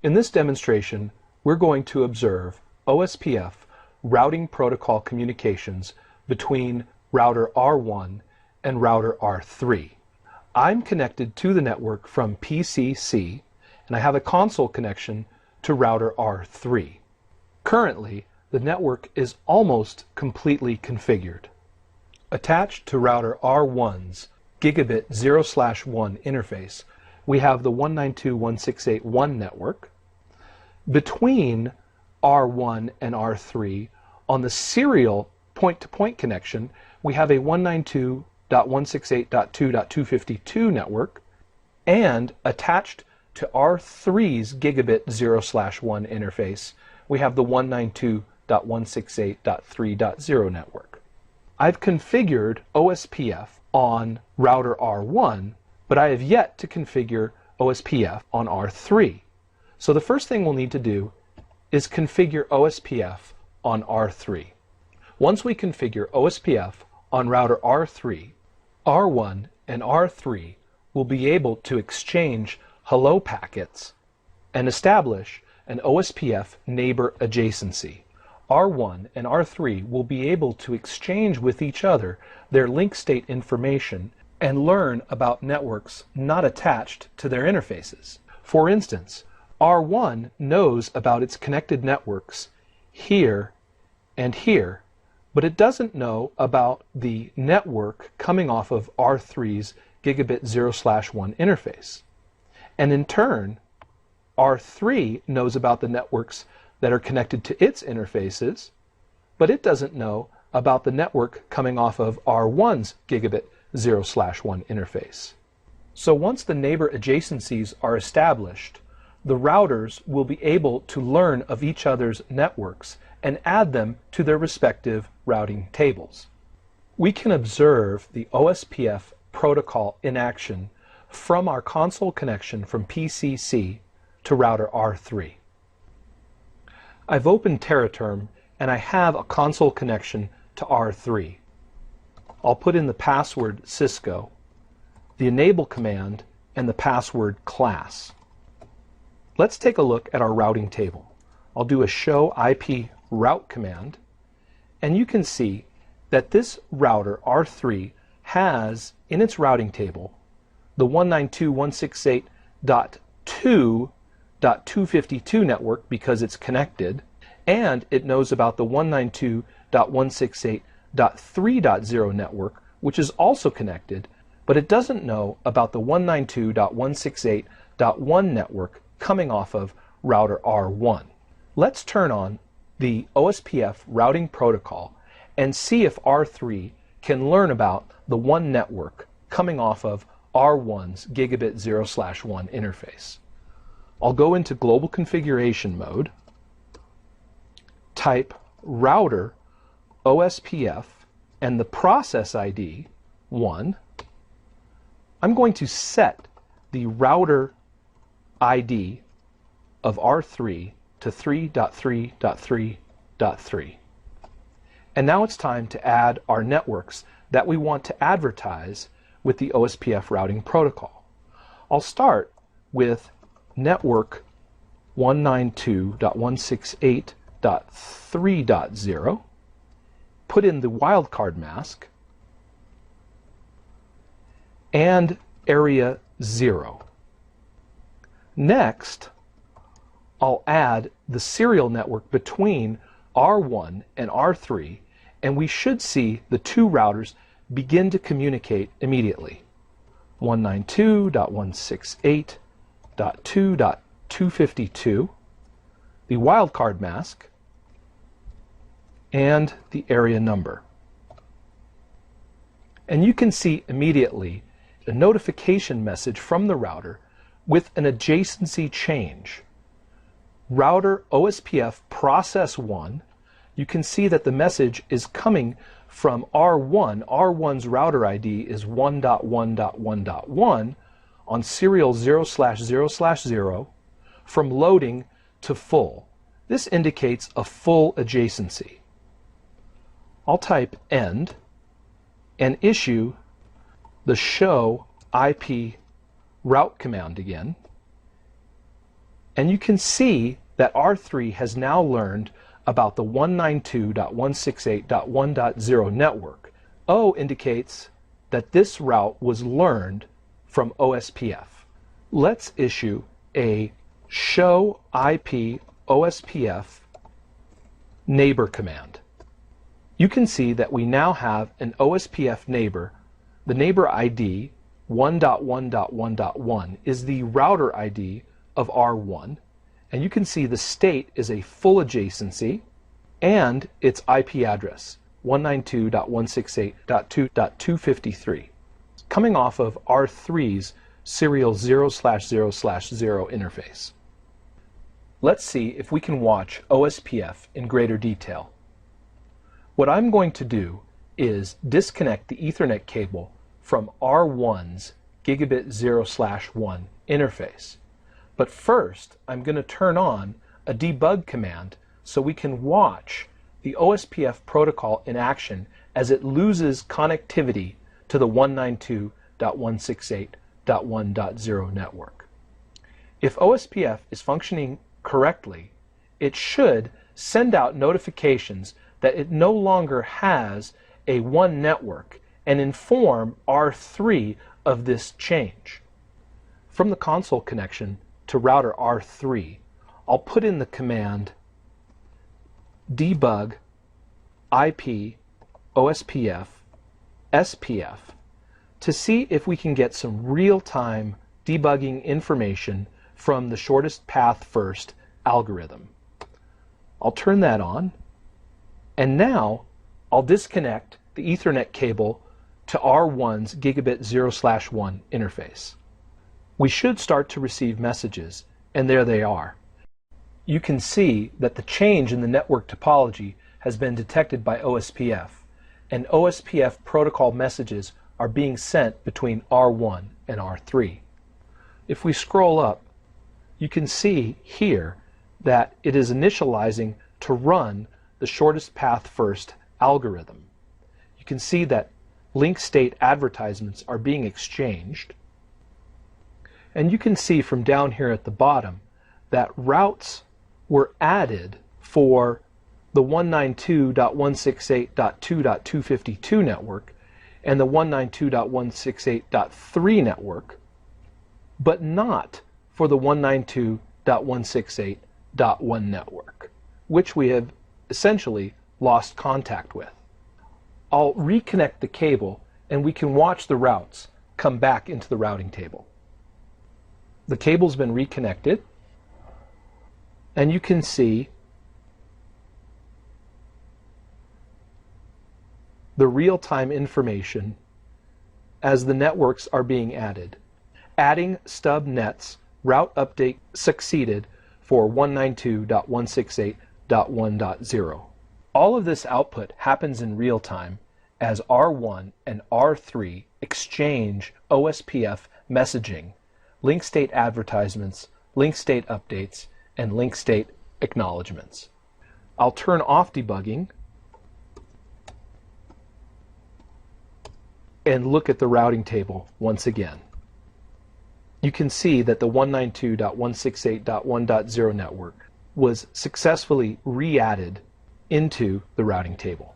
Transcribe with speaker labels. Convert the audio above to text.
Speaker 1: In this demonstration, we're going to observe OSPF routing protocol communications between router R1 and router R3. I'm connected to the network from PCC, and I have a console connection to router R3. Currently, the network is almost completely configured. Attached to router R1's gigabit 0/1 interface, we have the 192.168.1 network. Between R1 and R3, on the serial point-to-point connection, we have a 192.168.2.252 network, and attached to R3's gigabit 0/1 interface, we have the 192.168.3.0 network. I've configured OSPF on router R1, but I have yet to configure OSPF on R3. So the first thing we'll need to do is configure OSPF on R3. Once we configure OSPF on router R3, R1 and R3 will be able to exchange hello packets and establish an OSPF neighbor adjacency. R1 and R3 will be able to exchange with each other their link state information and learn about networks not attached to their interfaces. For instance, R1 knows about its connected networks here and here, but it doesn't know about the network coming off of R3's gigabit 0/1 interface. And in turn, R3 knows about the networks that are connected to its interfaces, but it doesn't know about the network coming off of R1's gigabit 0/1 interface. So once the neighbor adjacencies are established, the routers will be able to learn of each other's networks and add them to their respective routing tables. We can observe the OSPF protocol in action from our console connection from PCC to router R3. I've opened TerraTerm and I have a console connection to R3. I'll put in the password Cisco, the enable command, and the password class. Let's take a look at our routing table. I'll do a show IP route command, and you can see that this router R3 has in its routing table the 192.168.2.252 network because it's connected, and it knows about the 192.168.3.0 network, which is also connected, but it doesn't know about the 192.168.1 network coming off of router R1. Let's turn on the OSPF routing protocol and see if R3 can learn about the one network coming off of R1's gigabit 0/1 interface. I'll go into global configuration mode, type router OSPF and the process ID 1. I'm going to set the router ID of R3 to 3.3.3.3. And now it's time to add our networks that we want to advertise with the OSPF routing protocol. I'll start with network 192.168.3.0, put in the wildcard mask, and area 0. Next, I'll add the serial network between R1 and R3, and we should see the two routers begin to communicate immediately. 192.168.2.252, the wildcard mask, and the area number. And you can see immediately a notification message from the router with an adjacency change. Router OSPF process 1, you can see that the message is coming from R1. R1's router ID is 1.1.1.1 on serial 0/0/0 from loading to full. This indicates a full adjacency. I'll type end and issue the show IP route command again, And you can see that R3 has now learned about the 192.168.1.0 network. O indicates that this route was learned from OSPF. Let's issue a show IP OSPF neighbor command. You can see that we now have an OSPF neighbor. The neighbor ID 1.1.1.1 is the router ID of R1, and you can see the state is a full adjacency and its IP address 192.168.2.253, coming off of R3's serial 0/0/0 interface. Let's see if we can watch OSPF in greater detail. What I'm going to do is disconnect the Ethernet cable from R1's gigabit 0/1 interface. But first, I'm going to turn on a debug command so we can watch the OSPF protocol in action as it loses connectivity to the 192.168.1.0 network. If OSPF is functioning correctly, it should send out notifications that it no longer has a one network and inform R3 of this change. From the console connection to router R3, I'll put in the command debug IP OSPF SPF to see if we can get some real-time debugging information from the shortest path first algorithm. I'll turn that on, and now I'll disconnect the Ethernet cable to R1's gigabit 0/1 interface. We should start to receive messages, and there they are. You can see that the change in the network topology has been detected by OSPF, and OSPF protocol messages are being sent between R1 and R3. If we scroll up, you can see here that it is initializing to run the shortest path first algorithm. You can see that link state advertisements are being exchanged, and you can see from down here at the bottom that routes were added for the 192.168.2.252 network and the 192.168.3 network, but not for the 192.168.1 network, which we have essentially lost contact with. I'll reconnect the cable and we can watch the routes come back into the routing table. The cable's been reconnected, and you can see the real-time information as the networks are being added. Adding stub nets, route update succeeded for 192.168.1.0. All of this output happens in real time as R1 and R3 exchange OSPF messaging, link state advertisements, link state updates, and link state acknowledgements. I'll turn off debugging and look at the routing table once again. You can see that the 192.168.1.0 network was successfully re-added into the routing table.